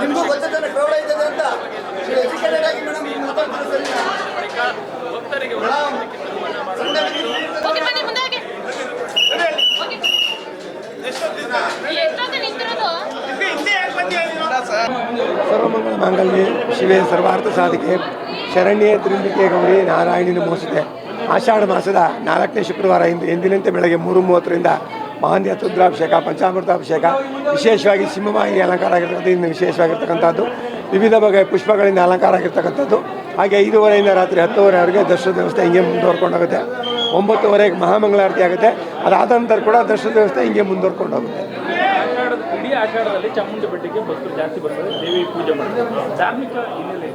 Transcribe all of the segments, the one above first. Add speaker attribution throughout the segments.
Speaker 1: ನಿಮಗೂ ಗೊತ್ತಿದ್ದಾನೆ ಕ್ರೌಡ್ ಆಯ್ತದೆ ಅಂತ ಎಜುಕೇಟೆಡ್ ಆಗಿ ಮೇಡಮ್ ಸರ್ವಮಂಗಳ ಮಾಂಗಲ್ಯ ಶಿವೆ ಸರ್ವಾರ್ಥ ಸಾಧಿಕೆ ಶರಣ್ಯೇ ತ್ರ್ಯಂಬಕೆ ಗೌರಿ ನಾರಾಯಣಿ ನಮೋಸ್ತುತೆ. ಆಷಾಢ ಮಾಸದ 4ನೇ ಶುಕ್ರವಾರ ಎಂದಿನಂತೆ ಬೆಳಗ್ಗೆ 3:30ರಿಂದ ಮಹಾಂದ್ಯ ರುದ್ರಾಭಿಷೇಕ, ಪಂಚಾಮೃತಾಭಿಷೇಕ, ವಿಶೇಷವಾಗಿ ಸಿಂಹವಾಹಿನಿ ಅಲಂಕಾರ ಆಗಿರ್ತಕ್ಕಂಥ ಇನ್ನು ವಿಶೇಷವಾಗಿರ್ತಕ್ಕಂಥದ್ದು, ವಿವಿಧ ಬಗೆಯ ಪುಷ್ಪಗಳಿಂದ ಅಲಂಕಾರ ಆಗಿರ್ತಕ್ಕಂಥದ್ದು. ಹಾಗೆ 5:30ರಿಂದ ರಾತ್ರಿ 10:30ವರೆಗೆ ದರ್ಶನ ವ್ಯವಸ್ಥೆ ಹಿಂಗೆ ಮುಂದುವರ್ಕೊಂಡೋಗುತ್ತೆ. 9:00ವರೆಗೆ ಮಹಾಮಂಗಳಾರತಿ ಆಗುತ್ತೆ. ಅದಾದ ನಂತರ ಕೂಡ ದರ್ಶನ ವ್ಯವಸ್ಥೆ ಹಿಂಗೆ ಮುಂದುವರ್ಕೊಂಡು ಹೋಗುತ್ತೆ.
Speaker 2: ಇಡೀ ಆಷಾಢದಲ್ಲಿ ಚಾಮುಂಡಿ ಬೆಟ್ಟಕ್ಕೆ ಭಕ್ತರು ಜಾಸ್ತಿ ಬರ್ತಾರೆ, ದೇವಿ ಪೂಜೆ ಮಾಡ್ತಾರೆ. ಧಾರ್ಮಿಕ ಹಿನ್ನೆಲೆ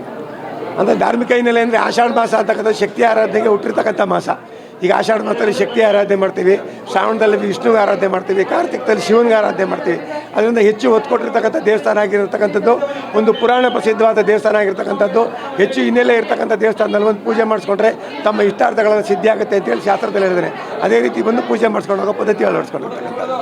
Speaker 1: ಅಂದರೆ ಧಾರ್ಮಿಕ ಹಿನ್ನೆಲೆ ಅಂದರೆ ಆಷಾಢ ಮಾಸ ಅಂತಕ್ಕಂಥ ಶಕ್ತಿ ಆರಾಧನೆಗೆ ಹುಟ್ಟಿರ್ತಕ್ಕಂಥ ಮಾಸ. ಈಗ ಆಷಾಢ ಮಾಸದಲ್ಲಿ ಶಕ್ತಿ ಆರಾಧನೆ ಮಾಡ್ತೀವಿ, ಶ್ರಾವಣದಲ್ಲಿ ವಿಷ್ಣುವಿಗೆ ಆರಾಧನೆ ಮಾಡ್ತೀವಿ, ಕಾರ್ತಿಕದಲ್ಲಿ ಶಿವನಿಗೆ ಆರಾಧನೆ ಮಾಡ್ತೀವಿ. ಅದರಿಂದ ಹೆಚ್ಚು ಒತ್ತು ಕೊಟ್ಟಿರ್ತಕ್ಕಂಥ ದೇವಸ್ಥಾನ ಆಗಿರತಕ್ಕಂಥದ್ದು, ಒಂದು ಪುರಾಣ ಪ್ರಸಿದ್ಧವಾದ ದೇವಸ್ಥಾನ ಆಗಿರ್ತಕ್ಕಂಥದ್ದು. ಹೆಚ್ಚು ಹಿನ್ನೆಲೆ ಇರತಕ್ಕಂಥ ದೇವಸ್ಥಾನದಲ್ಲಿ ಒಂದು ಪೂಜೆ ಮಾಡಿಸ್ಕೊಂಡ್ರೆ ತಮ್ಮ ಇಷ್ಟಾರ್ಥಗಳನ್ನು ಸಿದ್ಧಿ ಆಗುತ್ತೆ ಅಂತೇಳಿ ಶಾಸ್ತ್ರದಲ್ಲಿ ಹೇಳಿದರೆ, ಅದೇ ರೀತಿ ಬಂದು ಪೂಜೆ ಮಾಡಿಸ್ಕೊಂಡು ಹೋಗೋ ಪದ್ಧತಿ ಅಳವಡಿಸ್ಕೊಂಡಿರ್ತಕ್ಕಂಥದ್ದು.